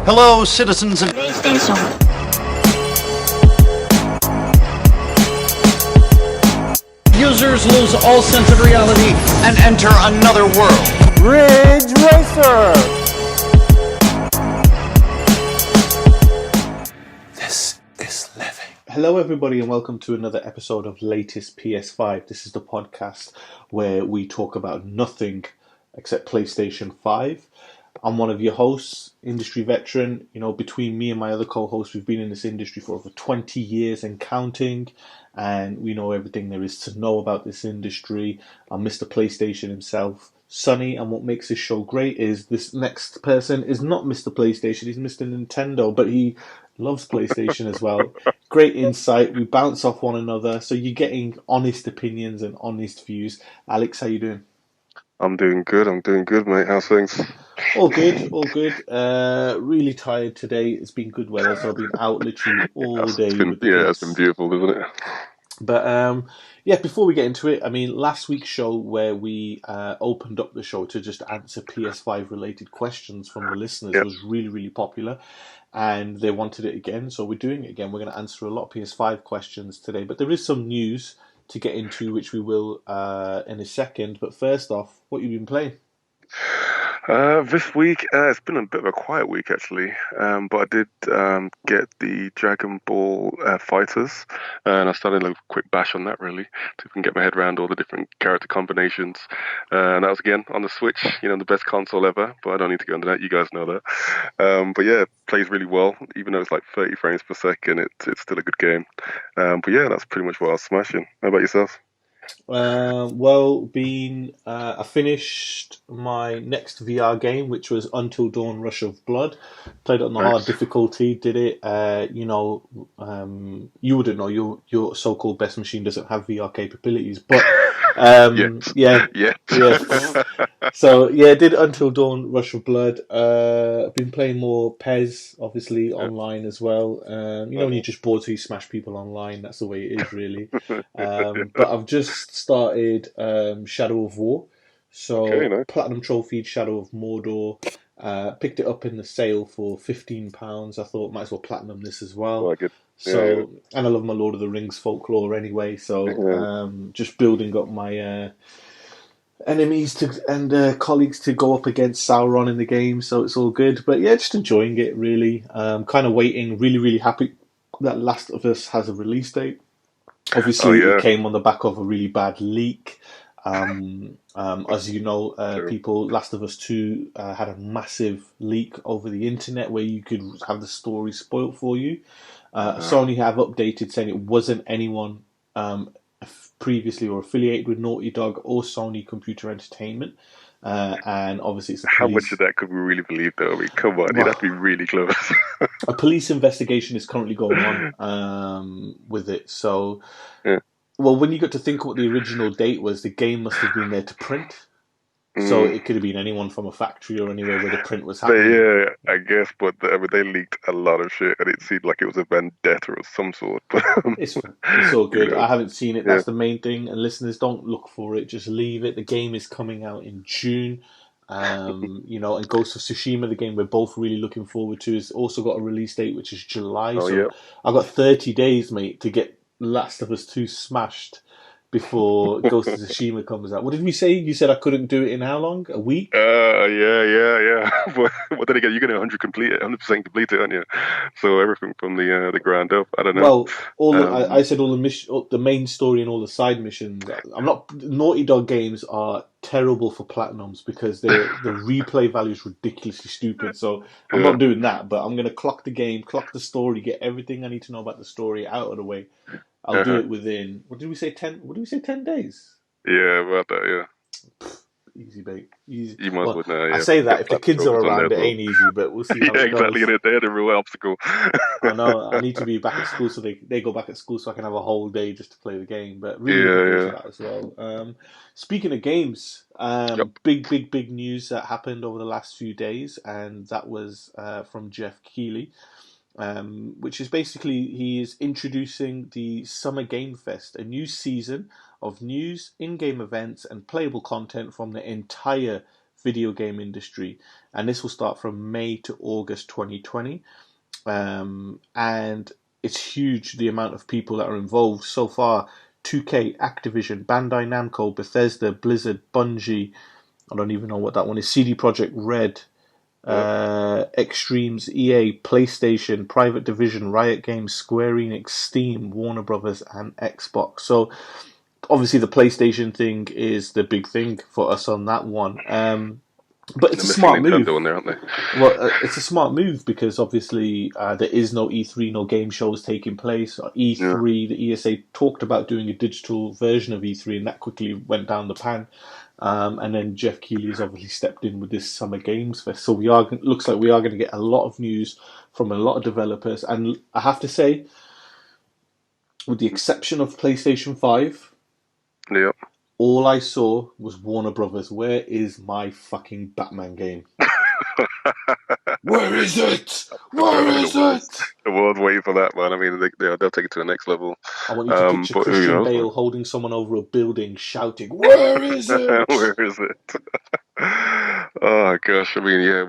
Hello, citizens of PlayStation. Users lose all sense of reality and enter another world. Ridge Racer! This is living. Hello everybody and welcome to another episode of Latest PS5. This is the podcast where we talk about nothing except PlayStation 5. I'm one of your hosts, industry veteran. You know, between me and my other co-hosts, we've been in this industry for over 20 years and counting, and we know everything there is to know about this industry. I'm Mr. PlayStation himself, Sonny, and what makes this show great is this next person is not Mr. PlayStation, he's Mr. Nintendo, but he loves PlayStation as well. Great insight, we bounce off one another, so you're getting honest opinions and honest views. Alex, how you doing? I'm doing good, mate. How's things? All good, all good. Really tired today. It's been good weather, so I've been out literally all day with the It's been kids. beautiful, isn't it? But yeah, before we get into it, I mean, last week's show where we opened up the show to just answer PS5 related questions from the listeners Yep. was really, really popular, and they wanted it again, so we're doing it again. We're going to answer a lot of PS5 questions today, but there is some news to get into, which we will in a second. But first off, what have you been playing? This week, it's been a bit of a quiet week actually, but I did get the Dragon Ball Fighters, and I started a quick bash on that really, to can get my head around all the different character combinations. And that was again on the Switch, the best console ever, but I don't need to go into that, you guys know that. But yeah, it plays really well, even though it's like 30 frames per second, it's still a good game. But yeah, that's pretty much what I was smashing. How about yourself? I finished my next VR game, which was Until Dawn: Rush of Blood. Played it on the hard Nice. difficulty. Did it. You wouldn't know. Your so-called best machine doesn't have VR capabilities, but Yes. yeah, Yes. yeah. So yeah, did Until Dawn: Rush of Blood. I've been playing more PES, obviously online as well. When you're just bored, so you smash people online. That's the way it is, really. But I've just started Shadow of War. So Okay, nice. Platinum Trophied Shadow of Mordor. Picked it up in the sale for £15. I thought might as well platinum this as well. Like it. So and I love my Lord of the Rings folklore anyway. So just building up my enemies and colleagues to go up against Sauron in the game. So it's all good. But yeah, just enjoying it really. Kind of waiting. Really, really happy that Last of Us has a release date. Obviously, Oh, yeah. it came on the back of a really bad leak. As you know, True. people, Last of Us 2 had a massive leak over the internet where you could have the story spoilt for you. Sony have updated saying it wasn't anyone previously or affiliated with Naughty Dog or Sony Computer Entertainment. And obviously, it's the How much police. of that could we really believe, though? I mean, come on, you'd have to be really close. A police investigation is currently going on with it. So, Yeah. well, when you got to think what the original date was, the game must have been there to print. So it could have been anyone from a factory or anywhere where the print was But happening. yeah, I guess, but they leaked a lot of shit, and it seemed like it was a vendetta of some sort. But It's all good. you know, I haven't seen it. yeah. That's the main thing. And listeners, don't look for it. Just leave it. The game is coming out in June. And Ghost of Tsushima, the game we're both really looking forward to, has also got a release date, which is July. Oh So yeah, I've got 30 days, mate, to get Last of Us 2 smashed before Ghost of Tsushima comes out. What did we say? You said I couldn't do it in how long? A week? yeah. But then again, you're gonna 100% complete it, aren't you? So everything from the ground up. I don't know. Well, I said all the main story and all the side missions. Naughty Dog games are terrible for platinums because the replay value is ridiculously stupid. So I'm Yeah. not doing that, but I'm gonna clock the game, clock the story, get everything I need to know about the story out of the way. I'll do it within, what did we say, 10? What did we say, 10 days? Yeah, about that. Yeah, Easy, mate. Easy. you might as Well, well know. I Yeah, say that get if the platinum kids are trophies on there around, as it well. ain't easy, but we'll see how Yeah, it goes. exactly. They're the real obstacle. I know I need to be back at school, so they go back at school, so I can have a whole day just to play the game. But really looking forward to Yeah. that as well. Speaking of games, Yep. big news that happened over the last few days, and that was from Jeff Keighley, which is basically he is introducing the Summer Game Fest, a new season of news, in-game events, and playable content from the entire video game industry, and this will start from May to August 2020. And it's huge, the amount of people that are involved so far. 2K, Activision, Bandai Namco, Bethesda, Blizzard, Bungie. I don't even know what that one is. CD Projekt Red, Extremes, EA, PlayStation, Private Division, Riot Games, Square Enix, Steam, Warner Brothers, and Xbox. So obviously the PlayStation thing is the big thing for us on that one. But it's a smart move. On there, aren't they? Well, it's a smart move because obviously there is no E3, no game shows taking place. E3, the ESA talked about doing a digital version of E3, and that quickly went down the pan. And then Jeff Keighley has obviously stepped in with this Summer Games Fest. So looks like we are going to get a lot of news from a lot of developers. And I have to say, with the exception of PlayStation 5, yep. all I saw was Warner Brothers. Where is my fucking Batman game? Where is it? Where is it? The world's waiting for that, man. I mean, they'll take it to the next level. I want you to picture Christian Bale holding someone over a building, shouting, "Where is it? Where is it?" Oh gosh, I mean, yeah,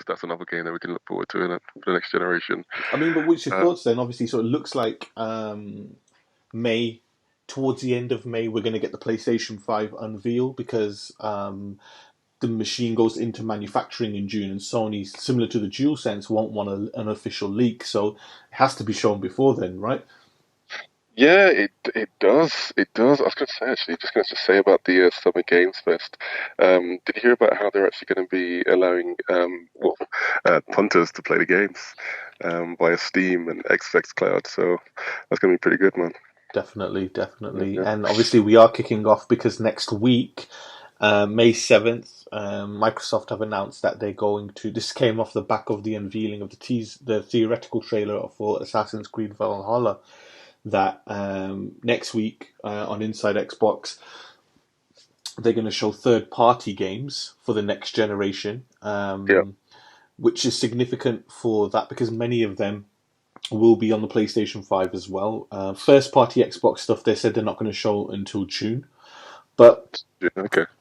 that's another game that we can look forward to for the next generation. I mean, but what's your thoughts then? Obviously, so it looks like May. Towards the end of May, we're going to get the PlayStation 5 unveil because the machine goes into manufacturing in June, and Sony, similar to the DualSense, won't want an official leak, so it has to be shown before then, right? Yeah, it does. It does. I was going to say, actually, just going to say about the Summer Games Fest. Did you hear about how they're actually going to be allowing punters to play the games via Steam and xCloud? So that's going to be pretty good, man. Definitely. Yeah. And obviously we are kicking off because next week, May 7th, Microsoft have announced that they're going to... This came off the back of the unveiling of the theoretical trailer for Assassin's Creed Valhalla, that next week on Inside Xbox, they're going to show third-party games for the next generation, which is significant for that because many of them will be on the PlayStation 5 as well. First-party Xbox stuff, they said they're not going to show until June. But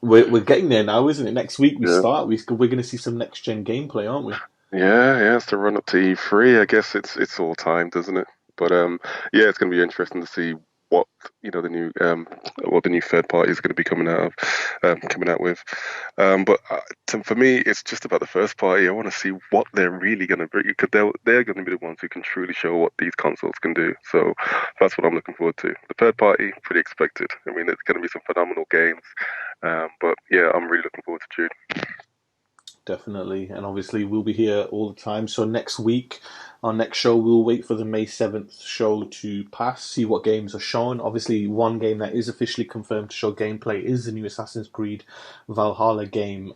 we're getting there now, isn't it? Next week we start. We're going to see some next-gen gameplay, aren't we? Yeah, it's the run-up to E3. I guess it's all timed, isn't it? But it's going to be interesting to see what the new third party is going to be coming out with. But for me, it's just about the first party. I want to see what they're really going to bring, because they're going to be the ones who can truly show what these consoles can do. So that's what I'm looking forward to. The third party, pretty expected. I mean, it's going to be some phenomenal games. But yeah, I'm really looking forward to June. Definitely, and obviously we'll be here all the time. So next week, our next show, we'll wait for the May 7th show to pass, see what games are shown. Obviously, one game that is officially confirmed to show gameplay is the new Assassin's Creed Valhalla game.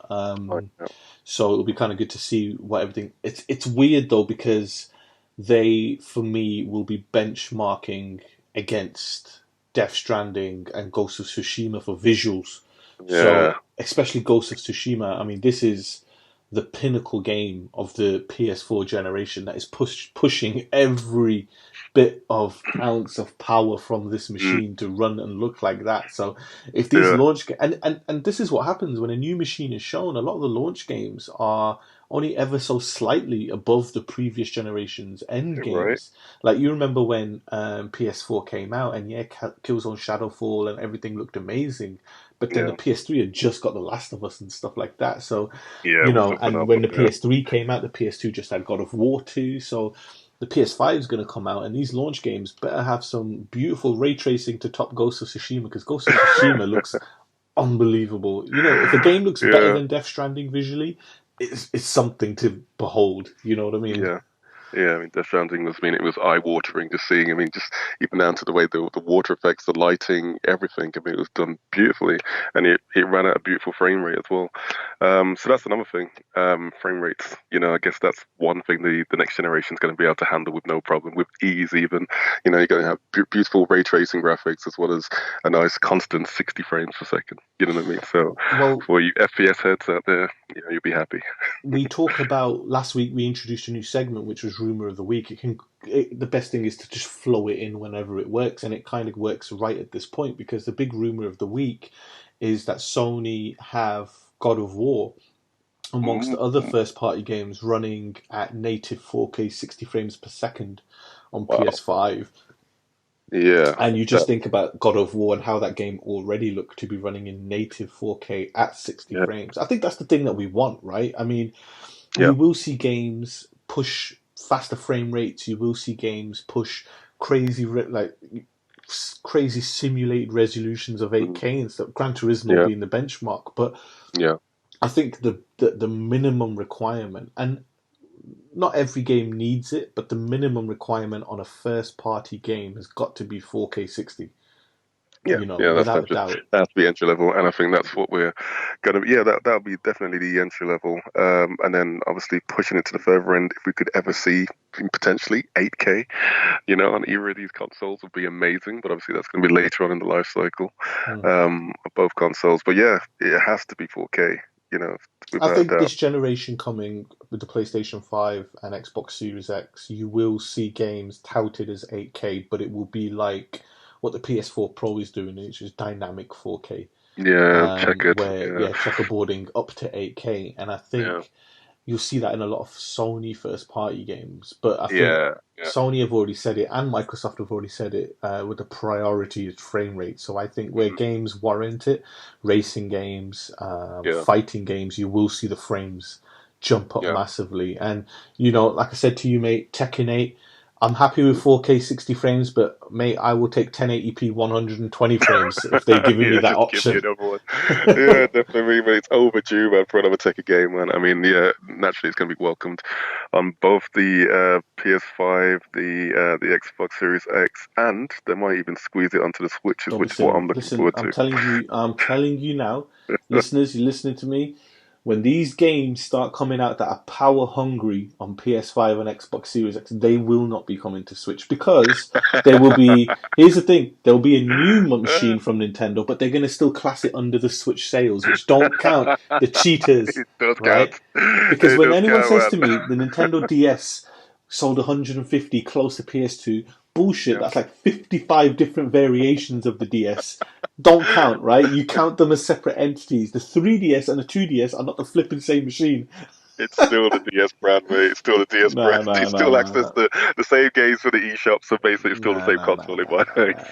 So it'll be kind of good to see what everything... It's weird, though, because they, for me, will be benchmarking against Death Stranding and Ghost of Tsushima for visuals. Yeah. So, especially Ghost of Tsushima, I mean, this is the pinnacle game of the PS4 generation that is pushing every bit of ounce of power from this machine to run and look like that. So if these launch and this is what happens when a new machine is shown, a lot of the launch games are only ever so slightly above the previous generation's end games. Right. Like, you remember when PS4 came out, and Killzone Shadowfall and everything looked amazing, but then the PS3 had just got The Last of Us and stuff like that. So, and when the PS3 came out, the PS2 just had God of War 2. So the PS5 is going to come out, and these launch games better have some beautiful ray tracing to top Ghost of Tsushima, because Ghost of Tsushima looks unbelievable. If a game looks better than Death Stranding visually, it's something to behold. You know what I mean? Yeah, I mean, Death Stranding it was eye-watering just seeing. I mean, just even down to the way the water effects, the lighting, everything. I mean, it was done beautifully, and it ran at a beautiful frame rate as well. So that's another thing. Frame rates. I guess that's one thing the next generation is going to be able to handle with no problem, with ease even. You're going to have beautiful ray tracing graphics as well as a nice constant 60 frames per second. You know what I mean? So for you FPS heads out there, you'll be happy. We talk about, last week we introduced a new segment which was Rumor of the Week. The best thing is to just flow it in whenever it works, and it kind of works right at this point, because the big rumor of the week is that Sony have God of War amongst Mm, the other first-party games running at native 4K 60 frames per second on wow. PS5. Yeah. And you just That. think about God of War and how that game already looked to be running in native 4K at 60 Yeah. frames. I think that's the thing that we want, right? I mean, Yeah. you will see games push faster frame rates. You will see games push crazy, crazy simulated resolutions of Mm, 8K and stuff. Gran Turismo yeah. being the benchmark, but Yeah. I think the minimum requirement, and not every game needs it, but the minimum requirement on a first party game has got to be 4K 60. Yeah, yeah, that's Without a definitely doubt. that has to be entry level, and I think that's what we're gonna. Yeah, that'll be definitely the entry level, and then obviously pushing it to the further end. If we could ever see potentially 8K, on either of these consoles would be amazing. But obviously that's going to be later on in the life cycle Mm. of both consoles. But yeah, it has to be 4K. You know, I without a think doubt. this generation coming with the PlayStation 5 and Xbox Series X, you will see games touted as 8K, but it will be like what the PS4 Pro is doing, which is dynamic 4K. Yeah, check it. Where Yeah, checkerboarding up to 8K, and I yeah, think you'll see that in a lot of Sony first party games. But I think yeah, yeah. Sony have already said it, and Microsoft have already said it, with the priority is frame rate. So I think where Mm, games warrant it, racing games, yeah, fighting games, you will see the frames jump up yeah. massively. And like I said to you, mate, Tekken 8. I'm happy with 4K 60 frames, but mate, I will take 1080p 120 frames if they're giving me Yeah, that just give me option. another one. Yeah, definitely. But it's overdue, man, for another Tekken game, man. I mean, yeah, naturally it's going to be welcomed on both the PS5, the Xbox Series X, and they might even squeeze it onto the Switches, Don't be which is what silly. I'm looking Listen, forward to. I'm telling you now, listeners, you're listening to me. When these games start coming out that are power hungry on PS5 and Xbox Series X, they will not be coming to Switch because there will be. Here's the thing: there will be a new machine from Nintendo, but they're going to still class it under the Switch sales, which don't count the cheaters, It does count. right? Because It when does anyone says count, to man. me the Nintendo DS sold 150 close to PS2, bullshit. Yeah. That's like 55 different variations of the DS. Don't count, right? You count them as separate entities. The 3DS and the 2DS are not the flipping same machine. It's still the DS brand, mate. It's still the DS brand. No, They no, no, still no, access no. the same games for the eShop, so basically it's still the No, same no, no, console in no, my no, no,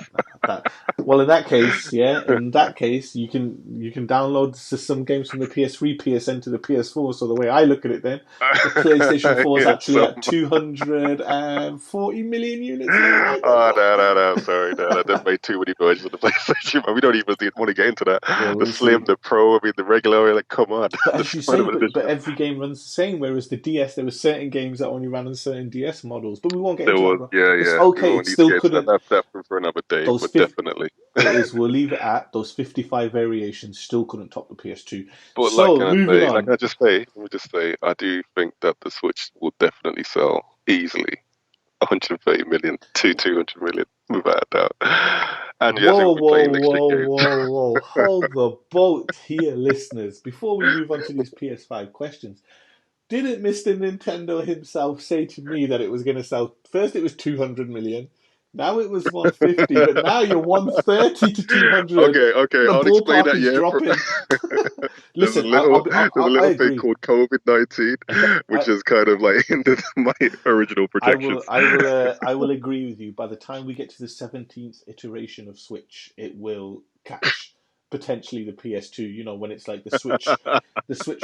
no. Well, in that case, yeah, in that case, you can download some games from the PS3, PSN to the PS4. So the way I look at it, then the PlayStation 4 is Yeah, actually so at 240 million units. Yeah, right there, oh bro. no, sorry, no, they've made too many versions of the PlayStation. We don't even want to get into that. Well, The we'll Slim, see. the Pro, I mean the regular. Like, come on, But the as you say, Spider-Man but edition. every game runs the same. Whereas the DS, there were certain games that only ran on certain DS models. But we won't get There into that, was, bro. yeah, It's yeah. We okay. It won't need to still get into that. couldn't. That's for another day, Those but 50, definitely. it is. We'll leave it at those 55 variations. Still couldn't top the PS2. But So moving like on. can I just say, let me just say, I do think that the Switch will definitely sell easily 130 million to 200 million without a doubt. And yes, Whoa, we'll be whoa, playing next gen whoa, games. whoa, whoa! Hold the boat here, listeners. Before we move on to these PS5 questions, didn't Mr. Nintendo himself say to me that it was going to sell? First, it was 200 million. Now it was 150, but now you're 130 to 200. Okay, The I'll explain ballpark that. is Yeah, dropping. there's a Listen, I'll, little be- there's a I little thing agree. called COVID-19, which I, is kind of like hindered my original I will, projections. I will, I will agree with you. By the time we get to the 17th iteration of Switch, it will catch potentially the PS2. When it's like the Switch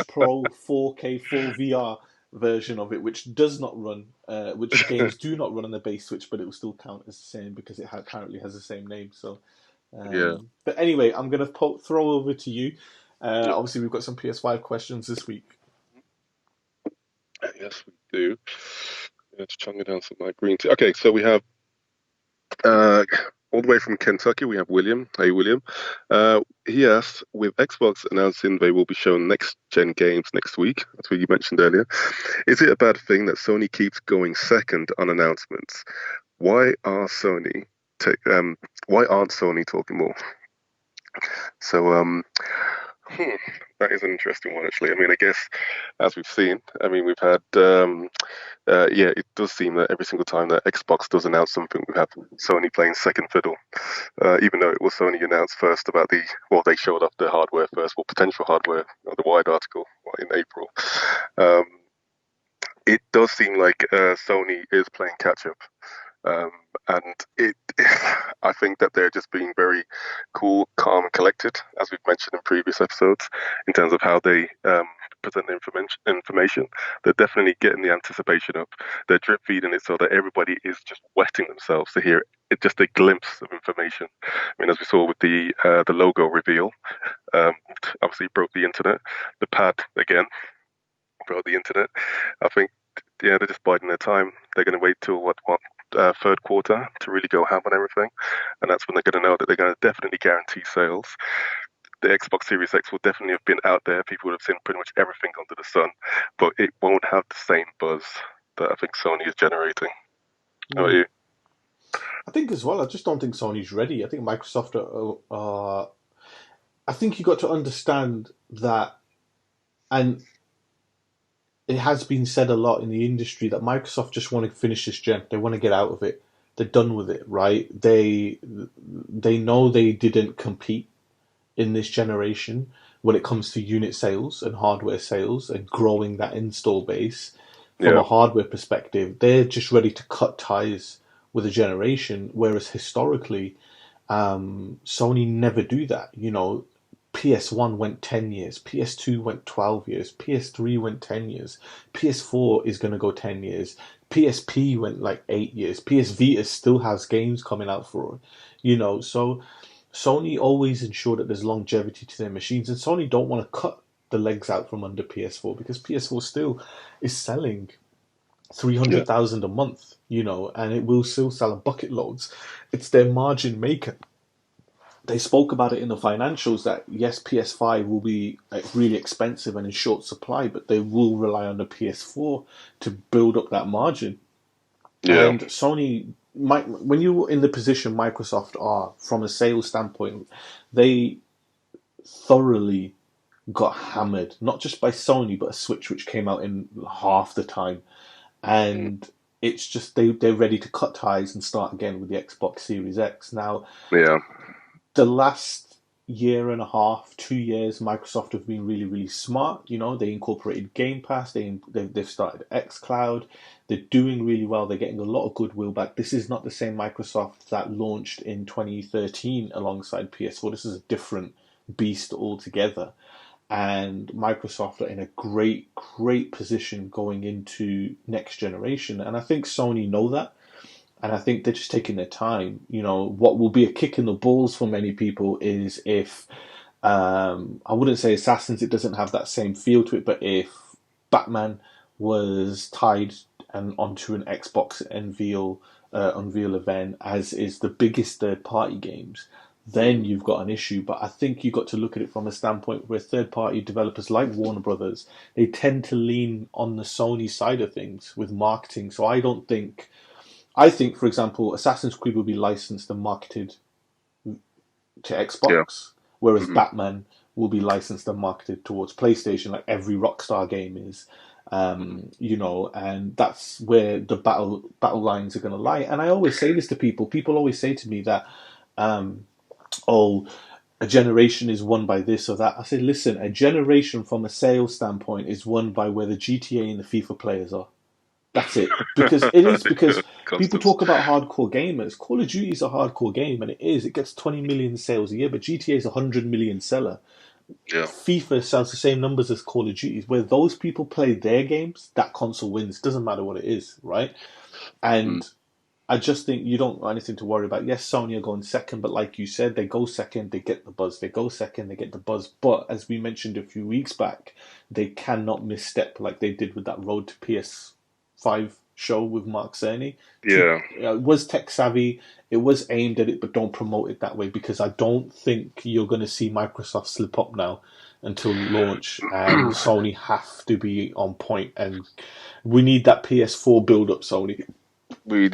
Pro 4K full VR version of it, which does not run, which the games do not run on the base Switch, but it will still count as the same because it currently has the same name. So, Yeah. but anyway, I'm gonna throw over to you. Yep. Obviously, we've got some PS5 questions this week. Yes, we do. Let's chunk down some of my green tea. Okay, so we have uh, all the way from Kentucky, we have William. Hey, William. He asked, with Xbox announcing they will be showing next gen games next week, that's what you mentioned earlier, is it a bad thing that Sony keeps going second on announcements? Why are Sony why aren't Sony talking more? So Hmm, that is an interesting one, actually. I mean, I guess as we've seen, I mean, we've had, yeah, it does seem that every single time that Xbox does announce something, we have Sony playing second fiddle. Even though it was Sony announced first about well, they showed off the hardware first, well, potential hardware, the Wired article in April. Um, it does seem like Sony is playing catch up. Um, and I think that they're just being very cool, calm, and collected, as we've mentioned in previous episodes, in terms of how they present the information. They're definitely getting the anticipation up. They're drip feeding it so that everybody is just wetting themselves to hear it, just a glimpse of information. I mean, as we saw with the logo reveal, um, obviously broke the internet. The pad again broke the internet. I think, yeah, they're just biding their time. They're going to wait till what third quarter to really go ham on everything, and that's when they're going to know that they're going to definitely guarantee sales. The Xbox Series X will definitely have been out there. People would have seen pretty much everything under the sun, but it won't have the same buzz that I think Sony is generating. How about you? I think as well. I just don't think Sony's ready. I think Microsoft are. I think you got to understand that, and it has been said a lot in the industry that Microsoft just want to finish this gen. They want to get out of it. They're done with it, right? They know they didn't compete in this generation when it comes to unit sales and hardware sales and growing that install base. From a Yeah, hardware perspective, they're just ready to cut ties with a generation, whereas historically, Sony never do that. You know, PS1 went 10 years, PS2 went 12 years, PS3 went 10 years, PS4 is going to go 10 years, PSP went like 8 years, PS Vita still has games coming out for it, so Sony always ensure that there's longevity to their machines, and Sony don't want to cut the legs out from under PS4 because PS4 still is selling yeah, 300,000 a month, and it will still sell a bucket loads. It's their margin maker. They spoke about it in the financials that yes, PS5 will be like really expensive and in short supply, but they will rely on the PS4 to build up that margin. yeah, And Sony, when you're in the position Microsoft are from a sales standpoint, they thoroughly got hammered, not just by Sony, but a Switch which came out in half the time. mm, And it's just they're ready to cut ties and start again with the Xbox Series X. Now, yeah, the last year and a half, 2 years, Microsoft have been really, really smart. They incorporated Game Pass. They've started xCloud. They're doing really well. They're getting a lot of goodwill back. This is not the same Microsoft that launched in 2013 alongside PS4. This is a different beast altogether. And Microsoft are in a great, great position going into next generation. And I think Sony know that. And I think they're just taking their time. What will be a kick in the balls for many people is if, I wouldn't say Assassins, it doesn't have that same feel to it, but if Batman was tied and onto an Xbox Unveil event, as is the biggest third-party games, then you've got an issue. But I think you've got to look at it from a standpoint where third-party developers like Warner Brothers, they tend to lean on the Sony side of things with marketing. So I think, for example, Assassin's Creed will be licensed and marketed to yeah, Xbox, whereas mhm, Batman will be licensed and marketed towards PlayStation, like every Rockstar game is. And that's where the battle lines are going to lie. And I always say this to people. People always say to me that, oh, a generation is won by this or that. I say, listen, a generation from a sales standpoint is won by where the GTA and the FIFA players are. That's it. Because yeah, people Constance, talk about hardcore gamers. Call of Duty is a hardcore game, and it is. It gets 20 million sales a year, but GTA is a 100 million seller. yeah, FIFA sells the same numbers as Call of Duty. Where those people play their games, that console wins. Doesn't matter what it is, right? mm, And I just think you don't got anything to worry about. Yes, Sony are going second, but like you said, they go second, they get the buzz. They go second, they get the buzz. But as we mentioned a few weeks back, they cannot misstep like they did with that Road to PS5 show with Mark Cerny. yeah. It was tech savvy, it was aimed at it, but don't promote it that way because I don't think you're going to see Microsoft slip up now until launch, and Sony have to be on point, and we need that PS4 build up, Sony. We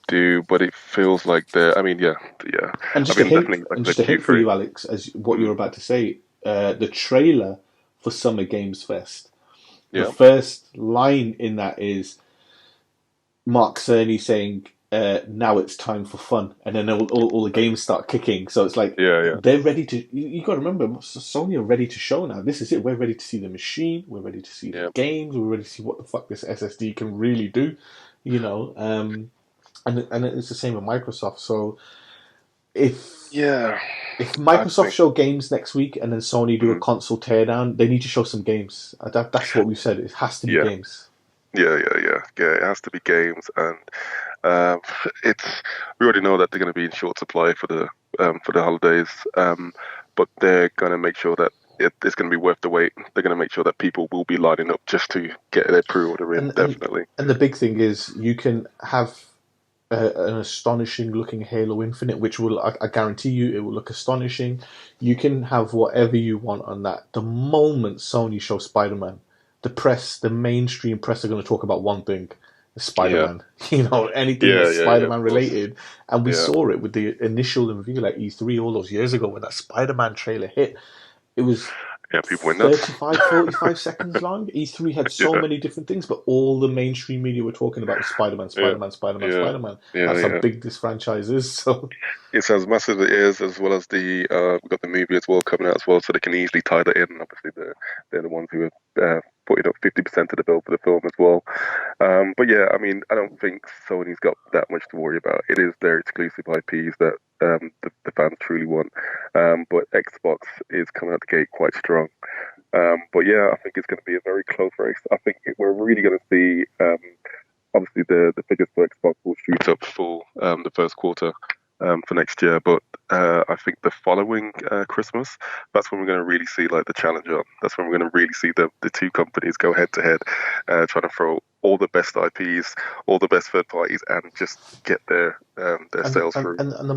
do, but it feels like they're. I mean, yeah, yeah. And I just a mean, hint, definitely like and the just a hint for Q3. you, Alex, as what you're Mm, about to say. the trailer for Summer Games Fest. The Yeah. first line in that is Mark Cerny saying, "Now it's time for fun," and then all the games start kicking. So it's like Yeah. they're ready to. You got to remember, Sony are ready to show now. This is it. We're ready to see the machine. We're ready to see the games. We're ready to see what the fuck this SSD can really do. You know, and it's the same with Microsoft. So if Microsoft show games next week and then Sony do a console teardown, they need to show some games. That's what we've said. It has to be games. Yeah. It has to be games, and we already know that they're going to be in short supply for the holidays. But they're going to make sure that it's going to be worth the wait. They're going to make sure that people will be lining up just to get their pre-order in. Definitely. And the big thing is you can have an astonishing looking Halo Infinite, which will, I guarantee you, it will look astonishing. You can have whatever you want on that. The moment Sony shows Spider-Man, the mainstream press are going to talk about one thing: Spider-Man. You know, anything that's Spider-Man related. And we saw it with the initial reveal at E3 all those years ago when that Spider-Man trailer hit. It was people went nuts. 45 seconds long. E3 had so many different things, but all the mainstream media were talking about was Spider-Man. That's how big this franchise is. So it's as massive as it is, as well as we've got the movie as well coming out as well, so they can easily tie that in. Obviously, they're the ones who are putting up 50% of the bill for the film as well. But yeah, I mean, I don't think Sony's got that much to worry about. It is their exclusive IPs that the fans truly want. But Xbox is coming out the gate quite strong. But yeah, I think it's going to be a very close race. I think we're really going to see, obviously the figures for Xbox will shoot up for the first quarter for next year. But I think the following Christmas, that's when we're going to really see like the challenge up. That's when we're going to really see the two companies go head to head, trying to throw all the best IPs, all the best third parties, and just get their sales through. And the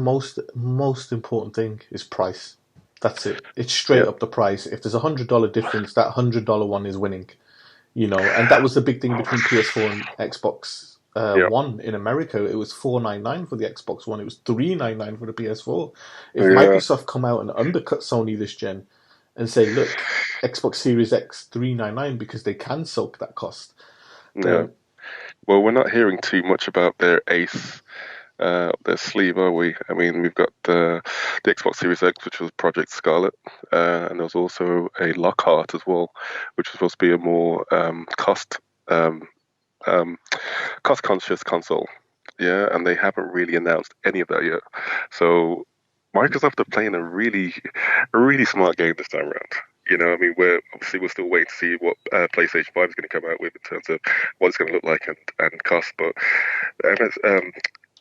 most important thing is price. That's it. It's straight up the price. If there's $100 difference, that $100 one is winning. You know, and that was the big thing between PS4 and Xbox One in America. It was $499 for the Xbox One. It was $399 for the PS4. If Microsoft come out and undercut Sony this gen and say, look, Xbox Series X $399 because they can soak that cost. Well, we're not hearing too much about their ace. Their sleeve, are we? I mean, we've got the Xbox Series X, which was Project Scarlet, and there was also a Lockhart as well, which was supposed to be a more cost-conscious console. Yeah, and they haven't really announced any of that yet. So Microsoft are playing a really smart game this time around. You know, I mean, we're still waiting to see what PlayStation 5 is going to come out with in terms of what it's going to look like and cost. But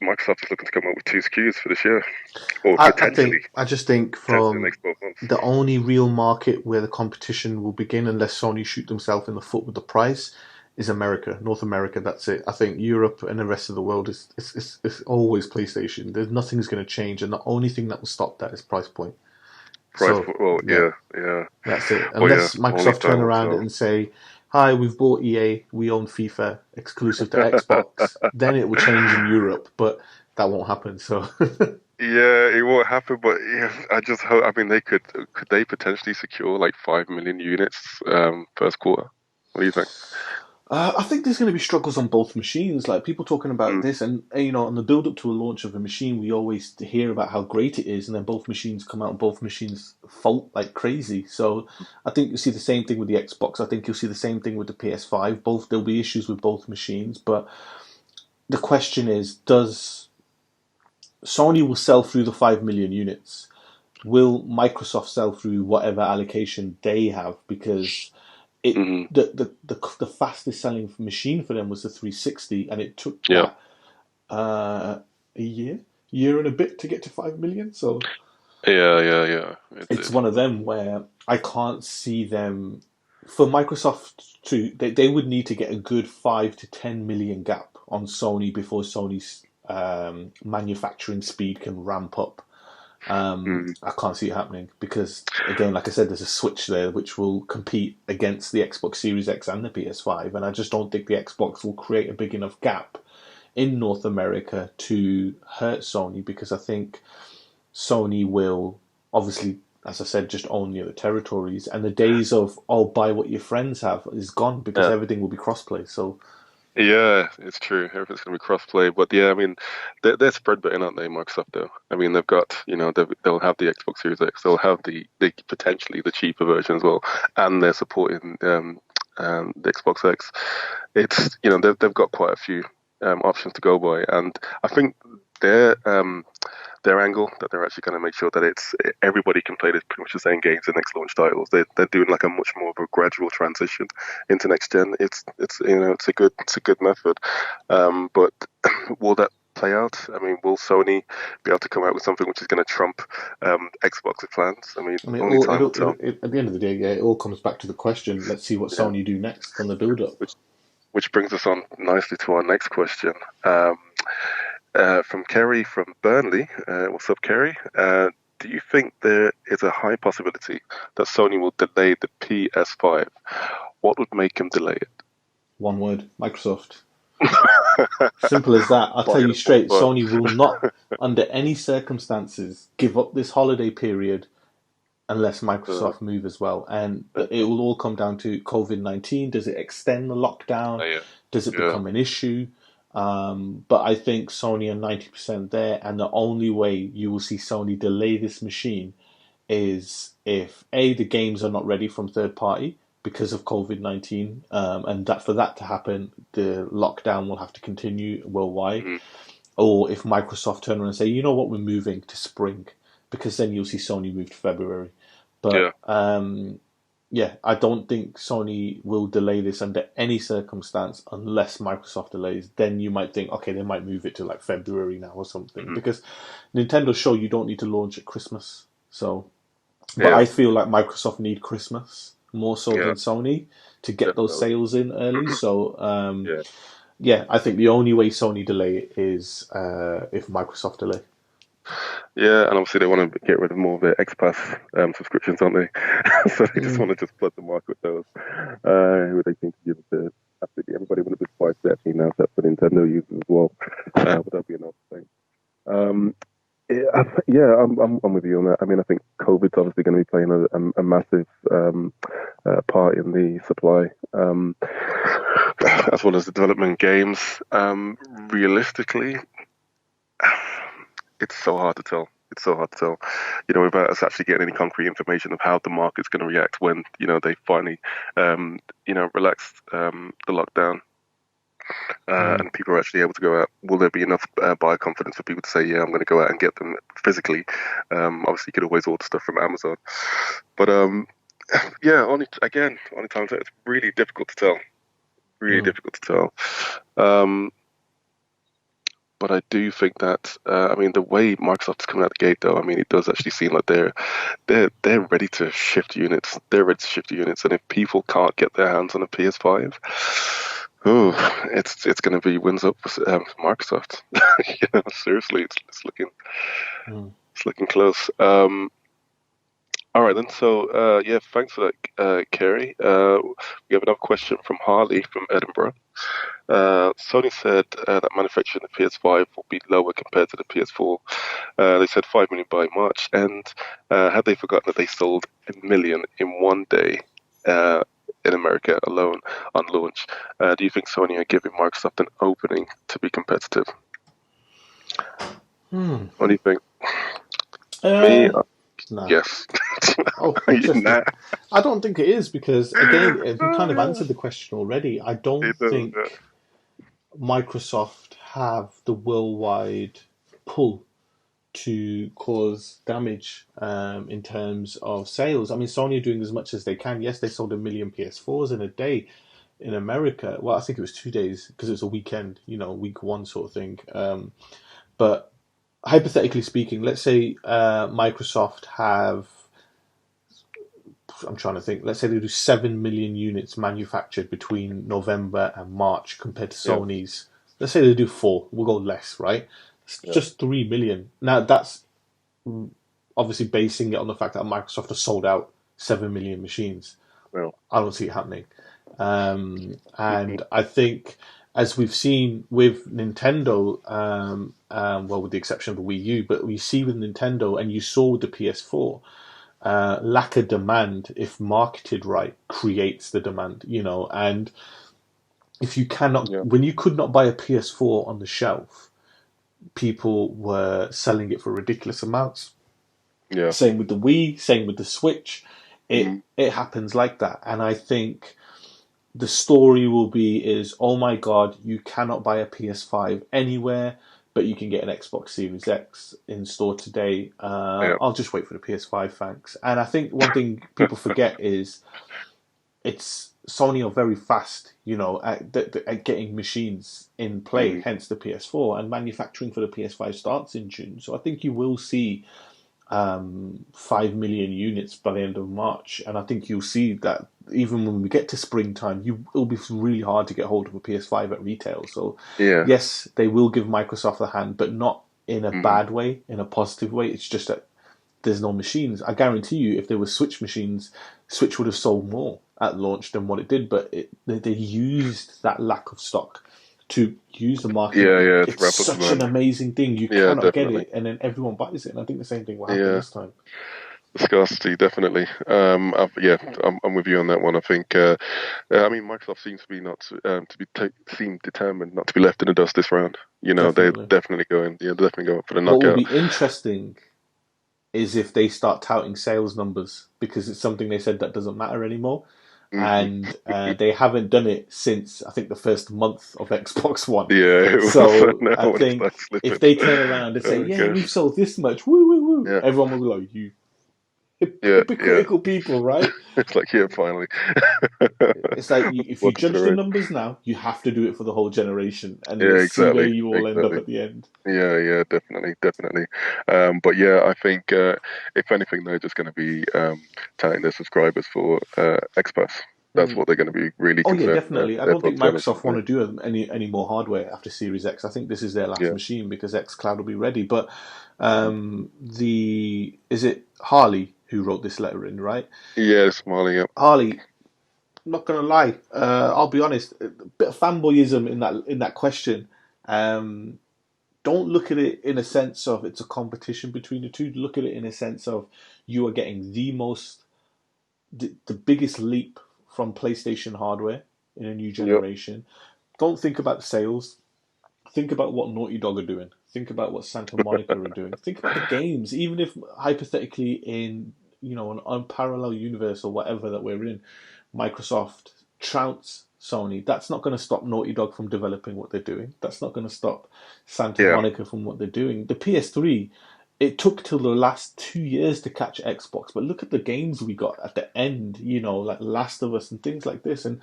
Microsoft is looking to come up with 2 SKUs for this year, or potentially. I just think from the next 12 months. The only real market where the competition will begin, unless Sony shoot themselves in the foot with the price, is America, North America. That's it. I think Europe and the rest of the world is always PlayStation. There's nothing's going to change, and the only thing that will stop that is price point. That's it. Unless Microsoft turn around and say, hi, we've bought EA, we own FIFA exclusive to Xbox, then it will change in Europe, but that won't happen. So yeah, it won't happen, but yeah, I just hope. I mean, could they potentially secure like 5 million units first quarter? What do you think? I think there's going to be struggles on both machines. Like people talking about this, and you know, on the build up to a launch of a machine, we always hear about how great it is, and then both machines come out and both machines fault like crazy. So I think you'll see the same thing with the Xbox. I think you'll see the same thing with the PS5. There'll be issues with both machines, but the question is, does Sony will sell through the 5 million units? Will Microsoft sell through whatever allocation they have? Because the fastest selling machine for them was the 360, and it took a year and a bit to get to 5 million. So it's one of them where I can't see them. For Microsoft to, they would need to get a good 5 to 10 million gap on Sony before Sony's manufacturing speed can ramp up. I can't see it happening because, again, like I said, there's a Switch there which will compete against the Xbox Series X and the PS5, and I just don't think the Xbox will create a big enough gap in North America to hurt Sony, because I think Sony will, obviously, as I said, just own the other territories. And the days of, buy what your friends have is gone because Yeah. everything will be crossplay. So, Yeah, it's true. Everything's going to be cross-play, but yeah, I mean, they're spread betting, aren't they, Microsoft? Though, I mean, they've got, they'll have the Xbox Series X, they'll have the potentially the cheaper version as well, and they're supporting the Xbox X. It's they've got quite a few options to go by, and I think their their angle that they're actually going to make sure that it's everybody can play this pretty much the same games and next launch titles. They're doing like a much more of a gradual transition into next gen. It's it's a good method, but will that play out? I mean, will Sony be able to come out with something which is going to trump Xbox's plans? I mean, I mean, only time will tell. at the end of the day, yeah, it all comes back to the question. Let's see what Yeah, Sony do next on the build-up. which brings us on nicely to our next question. From Kerry from Burnley. What's up, Kerry? Do you think there is a high possibility that Sony will delay the PS5? What would make him delay it? One word, Microsoft. Simple as that. I'll tell you straight, But Sony will not, under any circumstances, give up this holiday period unless Microsoft move as well. And it will all come down to COVID-19. Does it extend the lockdown? yeah, Does it become an issue? But I think Sony are 90% there, and the only way you will see Sony delay this machine is if A, the games are not ready from third party because of COVID-19, and that for that to happen, the lockdown will have to continue worldwide, or if Microsoft turn around and say, you know what, we're moving to spring, because then you'll see Sony move to February. But yeah, I don't think Sony will delay this under any circumstance unless Microsoft delays. Then you might think, okay, they might move it to like February now or something. Because Nintendo's show you don't need to launch at Christmas. So, but I feel like Microsoft need Christmas more so than Sony to get those sales in early. So, yeah, I think the only way Sony delay it is if Microsoft delay. Yeah, and obviously they want to get rid of more of their XPass subscriptions, aren't they? So they just want to just flood the market with those. Who they think to give it to absolutely everybody with a bit twice that now set for Nintendo users as well. But that'll be another thing. I'm with you on that. I mean, I think COVID's obviously going to be playing a massive part in the supply, as well as the development games. Realistically, it's so hard to tell. It's so hard to tell, without us actually getting any concrete information of how the market's going to react when, they finally, relax the lockdown. And people are actually able to go out. Will there be enough buyer confidence for people to say, yeah, I'm going to go out and get them physically? Obviously, you could always order stuff from Amazon. But, yeah, only time it's really difficult to tell. Really difficult to tell. But I do think that the way Microsoft's coming out the gate, though, it does actually seem like they're ready to shift units. They're ready to shift units, and if people can't get their hands on a PS5, it's going to be wins up for Microsoft. Seriously, it's looking close. All right then. So yeah, thanks for that, Kerry. We have another question from Harley from Edinburgh. Sony said that manufacturing the PS5 will be lower compared to the PS4. They said 5 million by March, and had they forgotten that they sold 1 million in one day in America alone on launch? Do you think Sony are giving Microsoft an opening to be competitive? What do you think? Me? Nah. Yes. Oh, nah. I don't think it is because, again, we kind of answered the question already. I don't think Microsoft have the worldwide pull to cause damage in terms of sales. I mean, Sony are doing as much as they can. Yes, they sold 1 million PS4s in a day in America. Well, I think it was 2 days because it was a weekend, week one sort of thing. But hypothetically speaking, let's say Microsoft have, I'm trying to think, let's say they do 7 million units manufactured between November and March compared to Sony's. Let's say they do 4, we'll go less, right? It's just 3 million. Now, that's obviously basing it on the fact that Microsoft has sold out 7 million machines. Well, I don't see it happening. And I think, as we've seen with Nintendo, well, with the exception of the Wii U, but we see with Nintendo, and you saw with the PS4, lack of demand, if marketed right, creates the demand, and if you cannot, Yeah. when you could not buy a PS4 on the shelf, people were selling it for ridiculous amounts. Yeah. Same with the Wii, same with the Switch. Mm-hmm. It happens like that. And I think the story will be is, oh my God, you cannot buy a PS5 anywhere, but you can get an Xbox Series X in store today. Yeah. I'll just wait for the PS5, thanks. And I think one thing people forget is it's Sony are very fast, at getting machines in play, Mm-hmm. hence the PS4, and manufacturing for the PS5 starts in June. So I think you will see 5 million units by the end of March, and I think you'll see that even when we get to springtime, it'll be really hard to get hold of a PS5 at retail. So Yeah. yes, they will give Microsoft a hand, but not in a Mm-hmm. bad way, in a positive way. It's just that there's no machines. I guarantee you, if there were Switch machines, Switch would have sold more at launch than what it did. But they used that lack of stock to use the market. Yeah. To It's wrap up such an demand. amazing thing. You Yeah, cannot get definitely. it, and then everyone buys it. And I think the same thing will happen Yeah. this time. Scarcity, definitely. I'm with you on that one. I think, I mean, Microsoft seems to be not seem determined not to be left in the dust this round. They're Definitely. definitely going. Yeah, definitely going for the What will knockout. be interesting is if they start touting sales numbers, because it's something they said that doesn't matter anymore. Mm-hmm. And they haven't done it since I think the first month of Xbox One. Yeah, it was. So Now I when it think starts slipping. if they turn around and say, Oh "Yeah, we've gosh. sold this much," woo woo woo, Yeah. everyone will be like, "You Yeah. hypocritical people, right?" It's like, yeah, finally. It's like if you Welcome to the judge the race. numbers now, you have to do it for the whole generation, and Yeah, let's see where exactly, you all end up exactly. at the end. Yeah, definitely. But yeah, I think if anything, they're just going to be touting their subscribers for XPass. That's what they're going to be really Oh yeah, concerned. definitely. I Their don't think focus energy Microsoft on want it. to do any more hardware after Series X. I think this is their last Yeah. machine because X Cloud will be ready. But the is it Harley who wrote this letter in, right? Yeah, smiling. Yeah. Harley, I'm not gonna lie. I'll be honest. A bit of fanboyism in that question. Um, don't look at it in a sense of it's a competition between the two. Look at it in a sense of you are getting the biggest leap from PlayStation hardware in a new Yep. generation. Don't think about sales. Think about what Naughty Dog are doing. Think about what Santa Monica are doing. Think about the games. Even if hypothetically in an unparalleled universe or whatever that we're in, Microsoft trouts Sony. That's not going to stop Naughty Dog from developing what they're doing. That's not going to stop Santa Yeah. Monica from what they're doing. The PS3, it took till the last 2 years to catch Xbox, but look at the games we got at the end. Like Last of Us and things like this, and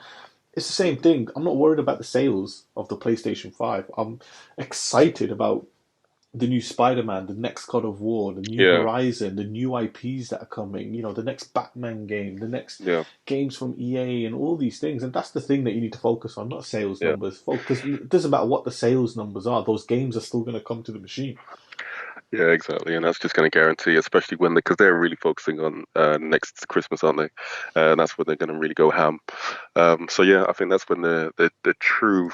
it's the same thing. I'm not worried about the sales of the PlayStation 5. I'm excited about the new Spider-Man, the next God of War, the new Yeah. Horizon, the new IPs that are coming, the next Batman game, the next Yeah. games from EA and all these things. And that's the thing that you need to focus on, not sales Yeah. numbers. Because it doesn't matter what the sales numbers are, those games are still going to come to the machine. Yeah, exactly, and that's just going to guarantee, especially because they're really focusing on next Christmas, aren't they? And that's when they're going to really go ham. So yeah, I think that's when the true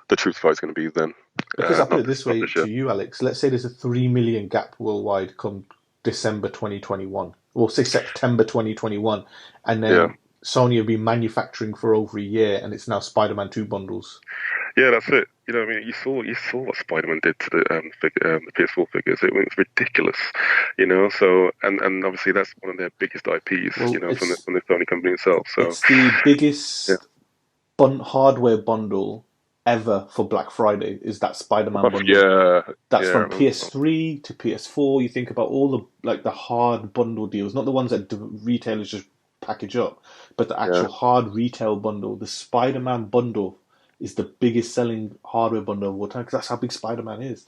the truth fight is going to be then. Because I put Not it this not way this year. to you, Alex. Let's say there's a 3 million gap worldwide come December 2021, or say September 2021, and Yeah. then Sony have been manufacturing for over a year, and it's now Spider-Man 2 bundles. Yeah, that's it. I mean, you saw what Spider-Man did to the PS4 figures. It was ridiculous, So and obviously that's one of their biggest IPs, Well, from the Sony company itself. So it's the yeah, biggest hardware bundle ever for Black Friday. Is that Spider-Man bundle? yeah, That's yeah. I from remember. PS3 to PS4. You think about all the hard bundle deals, not the ones that the retailers just package up, but the Yeah, actual hard retail bundle. The Spider-Man bundle is the biggest selling hardware bundle of all time because that's how big Spider-Man is.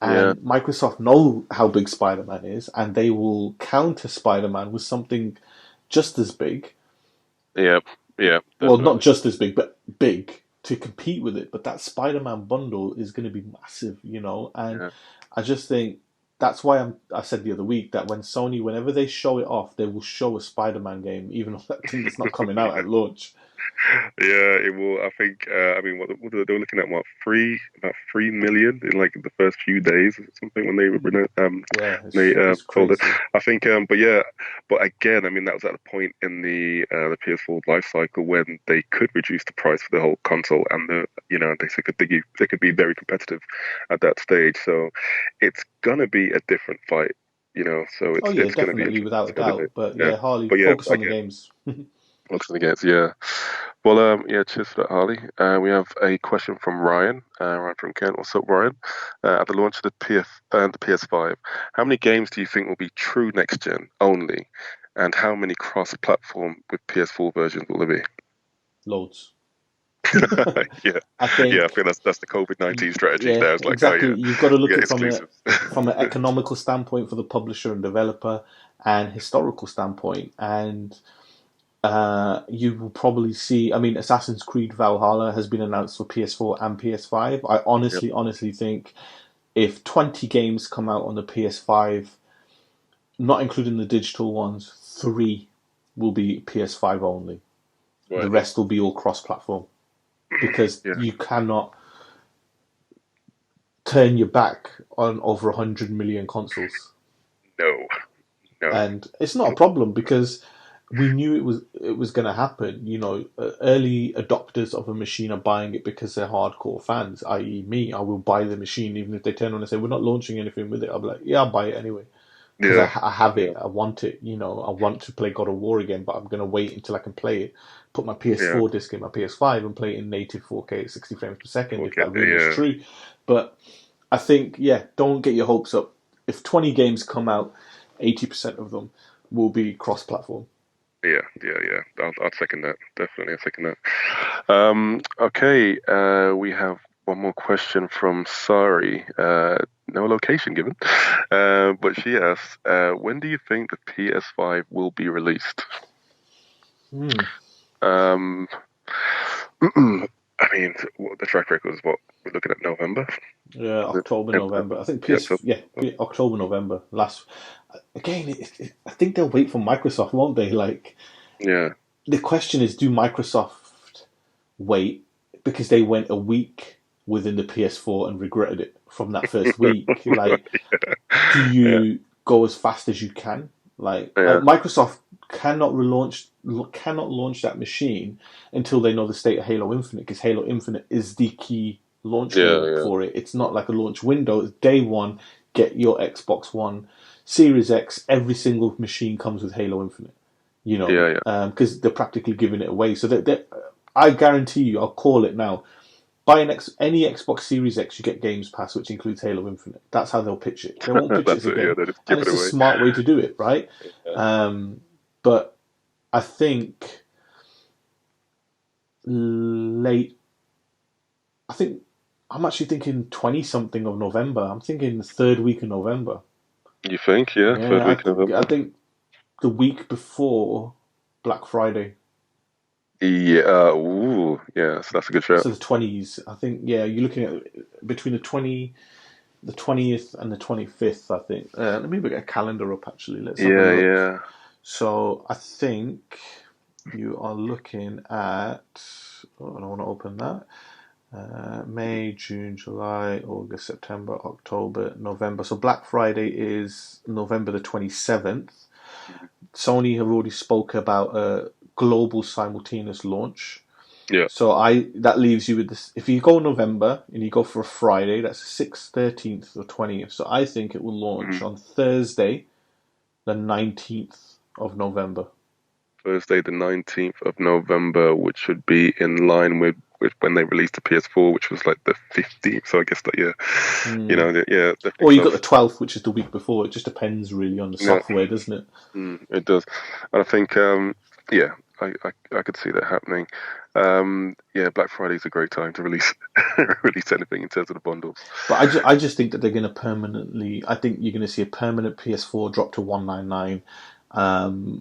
yeah, And Microsoft know how big Spider-Man is, and they will counter Spider-Man with something just as big. yeah, yeah. Well, not Definitely. just as big, but big to compete with it. But that Spider-Man bundle is going to be massive, and Yeah, I just think that's why I said the other week that when Sony, whenever they show it off, they will show a Spider-Man game, even if that thing is not coming out at launch. Yeah, it will. I think. I mean, what they were looking at what about 3 million in like the first few days or something when they Yeah, when they it's sold it. crazy. I think. But yeah, but again, I mean, that was at a point in the PS4 life cycle when they could reduce the price for the whole console, and they could be very competitive at that stage. So it's gonna be a different fight. So Oh yeah, it's gonna be definitely without interesting a to see how they do doubt. it. But Yeah, yeah, Harley, but yeah, focus on the again. games. Looks against, yeah. Well, yeah, cheers for that, Harley. We have a question from Ryan, Ryan from Kent. What's up, Ryan? At the launch of the PS5, how many games do you think will be true next gen only, and how many cross-platform with PS4 versions will there Loads. be? Yeah, I yeah. I think, think that's the COVID-19 strategy. yeah, There, it's like, oh exactly. yeah, You've got to we look get at from a exclusives. from an economical standpoint for the publisher and developer, and historical standpoint, and you will probably see. I mean, Assassin's Creed Valhalla has been announced for PS4 and PS5. I Yep. honestly think if 20 games come out on the PS5, not including the digital ones, three will be PS5 only. The Right. rest will be all cross-platform because Yeah. you cannot turn your back on over 100 million consoles. No. No. And it's not a problem because we knew it was going to happen. Early adopters of a machine are buying it because they're hardcore fans, i.e., me. I will buy the machine even if they turn on and say we're not launching anything with it. I'll be like, yeah, I'll buy it anyway because I, Yeah. I have Yeah. it. I want it. I want to play God of War again, but I'm going to wait until I can play it. Put my Yeah. PS4 disc in my PS5 and play it in native 4K at 60 frames per second if Okay. that really is Yeah. true. But I think, yeah, don't get your hopes up. If 20 games come out, 80% of them will be cross-platform. Yeah, yeah, yeah. I'll second that. Definitely, I'll second that. Okay, we have one more question from Sari. No location given. But she asks, when do you think the PS5 will be released? Hmm. Um, I mean, the track record is what we're looking at November. Yeah, Is it? October, November. I think Yeah, PS. Yeah, October, November. Last again. I think they'll wait for Microsoft, won't they? Like yeah, the question is, do Microsoft wait because they went a week within the PS4 and regretted it from that first week? Like, do yeah, you go as fast as you can? Like yeah, Microsoft cannot launch that machine until they know the state of Halo Infinite because Halo Infinite is the key launch yeah, day yeah, for it. It's not like a launch window. It's day one. Get your Xbox One, Series X. Every single machine comes with Halo Infinite. yeah, yeah. Because they're practically giving it away. So I guarantee you, I'll call it now. Buy any Xbox Series X, you get Games Pass, which includes Halo Infinite. That's how they'll pitch it. They won't pitch it as That's a it. Yeah, game, they just and give it it's a away. smart way to do it, right? Yeah. But I think late. I think I'm actually thinking 20 something of November. I'm thinking the third week of November. You think? Yeah, third Yeah, week of I November. think the week before Black Friday. Yeah. Ooh. Yeah. So that's a good shout. So the 20s. I think yeah, you're looking at between the 20th and the 25th. I think. Let me get a calendar up. Actually, let's have a Yeah. look. Yeah. So I think you are looking at. Oh, I don't want to open that. May, June, July, August, September, October, November. So Black Friday is November the 27th. Sony have already spoke about a global simultaneous launch. Yeah. So that leaves you with this. If you go November and you go for a Friday, that's the 6th, 13th, or 20th. So I think it will launch Mhm. on Thursday, the 19th of November. Thursday, the 19th of November, which should be in line with when they released the PS4, which was like the 15th. So I guess that, yeah, yeah, definitely Or you got the close. 12th, which is the week before. It just depends really on the Yeah, software, doesn't it? it does. And I think, yeah, I could see that happening. Yeah, Black Friday is a great time to release release anything in terms of the bundles. But I just think that they're going to permanently. I think you're going to see a permanent PS4 drop to 199.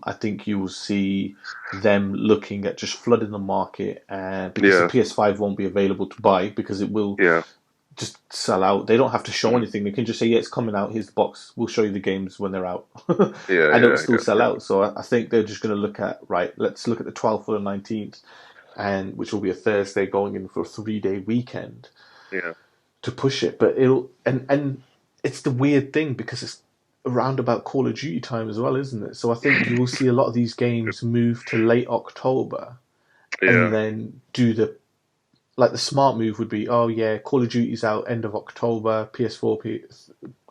I think you will see them looking at just flooding the market, because the Yeah, PS5 won't be available to buy because it will yeah, just sell out. They don't have to show mm, anything. They can just say, "Yeah, it's coming out. Here's the box. We'll show you the games when they're out," yeah, and it'll yeah, still yeah, sell yeah. out. So I think they're just going to look at right. Let's look at the 12th or the 19th. and which will be a Thursday going in for a 3-day weekend Yeah. to push it. But it'll and it's the weird thing because it's around about Call of Duty time as well, isn't it? So I think you will see a lot of these games move to late October and Yeah. then do the smart move would be, oh yeah, Call of Duty's out end of October, PS4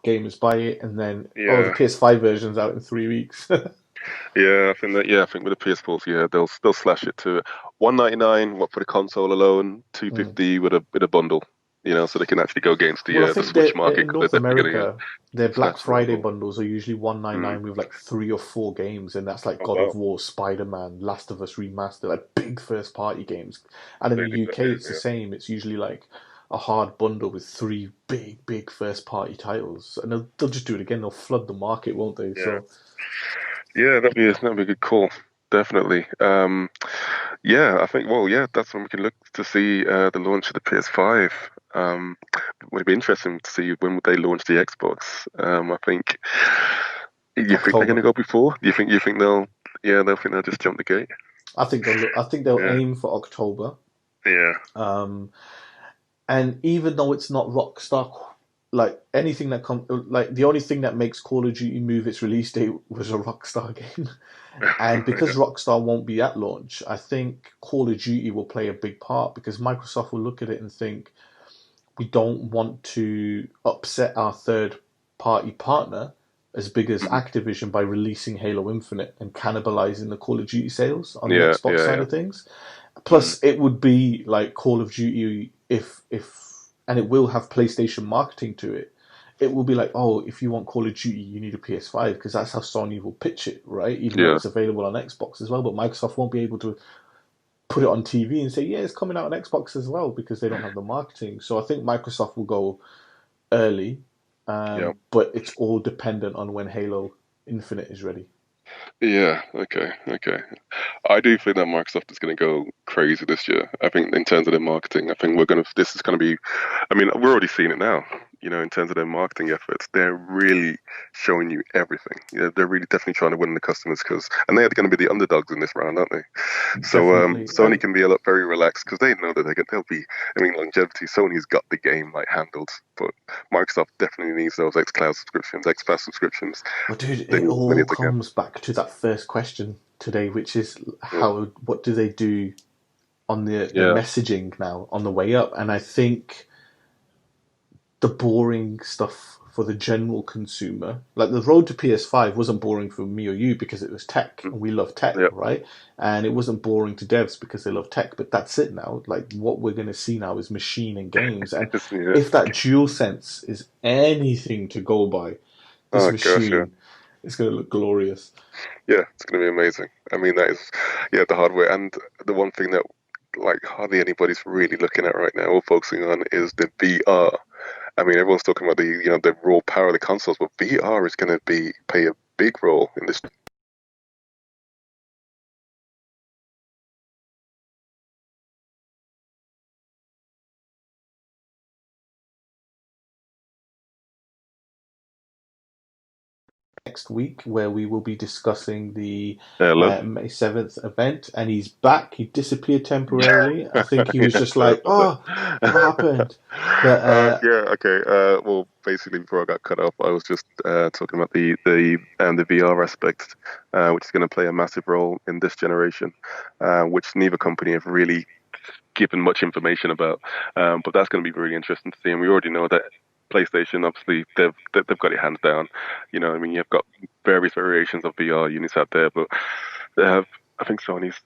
gamers buy it, and then the Yeah. PS5 version's out in 3 weeks. Yeah, I think that. Yeah, I think with the PS4s, yeah, they'll slash it to 199. What for the console alone, Mm. 250 with a bundle. So they can actually go against Well, I the think Switch market in because North they're definitely going to America, their Black snatch some as Friday well. bundles are usually Mm. 199 with like 3 or 4 games, and that's like Oh God of wow, War, Spider-Man, Last of Us Remastered, like big first party games. And in they the do that. UK, it's the Yeah, same. It's usually like a hard bundle with 3 big first party titles, and they'll just do it again. They'll flood the market, won't they? yeah, So yeah. That'd be a good call. Definitely. Yeah, I think. Well, yeah, that's when we can look to see the launch of the PS5. Would be interesting to see when would they launch the Xbox. I think. You think they're going to October. go before? You think they'll? Yeah, they'll think they'll just jump the gate. I think they'll Yeah, aim for October. yeah, Um, And even though it's not Rockstar, like anything that comes, like the only thing that makes Call of Duty move its release date was a Rockstar game. And because yeah, Rockstar won't be at launch, I think Call of Duty will play a big part because Microsoft will look at it and think, we don't want to upset our third party partner as big as mhm, Activision by releasing Halo Infinite and cannibalizing the Call of Duty sales on the yeah, Xbox yeah, side yeah. of things. Mm, Plus, it would be like Call of Duty and it will have PlayStation marketing to it. It will be like, oh, if you want Call of Duty, you need a PS5 because that's how Sony will pitch it, right? Even though yeah, it's available on Xbox as well, but Microsoft won't be able to put it on TV and say, yeah, it's coming out on Xbox as well because they don't have the marketing. So I think Microsoft will go early, yeah. but it's all dependent on when Halo Infinite is ready. Yeah, okay, okay. I do think that Microsoft is going to go crazy this year. I think in terms of their marketing, I think this is going to be, I mean, we're already seeing it now, in terms of their marketing efforts. They're really showing you everything. They're really definitely trying to win the customers and they're going to be the underdogs in this round, aren't they? So Definitely. Sony can be a lot very relaxed because they know that they'll be, I mean, longevity. Sony's got the game like handled, but Microsoft definitely needs those xCloud subscriptions, XPass subscriptions. Well, dude, They it need as many all as they can. comes back to that first question today, which is Mm. what do they do on the Yeah, messaging now on the way up? And I think the boring stuff for the general consumer, like the road to PS5 wasn't boring for me or you because it was tech mm, and we love tech, yeah, right? And it wasn't boring to devs because they love tech, but that's it now. Like what we're going to see now is machine and games. And yeah. if that dual sense is anything to go by, this Oh gosh, yeah. machine is going to look glorious. Yeah, it's going to be amazing. I mean, that is, yeah, the hardware. And the one thing that, like, hardly anybody's really looking at right now or focusing on is the VR. I mean, everyone's talking about the raw power of the consoles, but VR is going to play a big role in this. Next week, where we will be discussing the Hello? May 7th event. And he's back. He disappeared temporarily. I think he was Yeah, just sorry like, about oh, what that. happened? But Yeah, okay. Well, basically, before I got cut off, I was just talking about the VR aspect, which is going to play a massive role in this generation, which neither company have really given much information about. But that's going to be really interesting to see. And we already know that PlayStation, obviously, they've got it hands down. I mean, you've got various variations of VR units out there, but they have. I think Sony's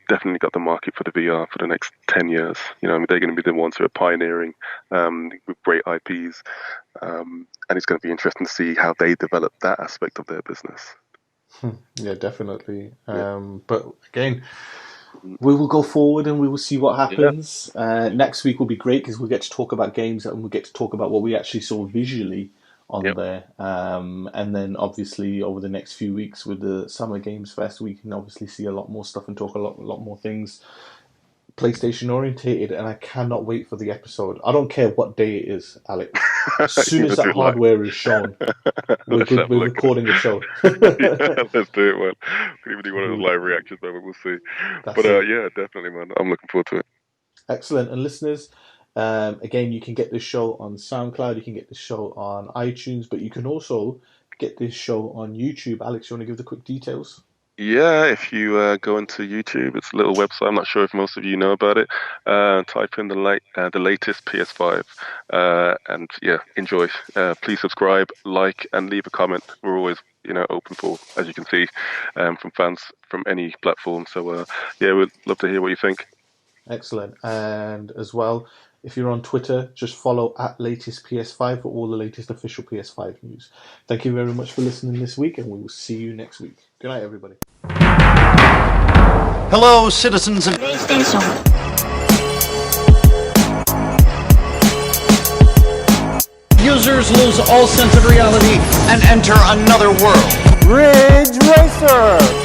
definitely got the market for the VR for the next 10 years. I mean, they're going to be the ones who are pioneering with great IPs, and it's going to be interesting to see how they develop that aspect of their business. yeah, definitely. Yeah, But again, we will go forward and we will see what yeah, happens. Next week will be great because we get to talk about games and we get to talk about what we actually saw visually on yep, there. And then obviously over the next few weeks with the Summer Games Fest, we can obviously see a lot more stuff and talk a lot more things. PlayStation orientated, and I cannot wait for the episode. I don't care what day it is, Alex. As soon as that hardware is shown, we're recording a show. Yeah, let's do it, man. Could even do one of those live reactions, man. We'll see. That's But it. yeah, definitely, man. I'm looking forward to it. Excellent. And listeners, again, you can get this show on SoundCloud, you can get this show on iTunes, but you can also get this show on YouTube. Alex, you want to give the quick details? Yeah, if you go into YouTube, it's a little website. I'm not sure if most of you know about it. Type in the latest PS5, and yeah, enjoy. Please subscribe, like, and leave a comment. We're always, open for, as you can see, from fans from any platform. So yeah, we'd love to hear what you think. Excellent. And as well, if you're on Twitter, just follow @latestps5 for all the latest official PS5 news. Thank you very much for listening this week, and we will see you next week. Good night, everybody. Hello, citizens of PlayStation. users lose all sense of reality and enter another world. Ridge Racer.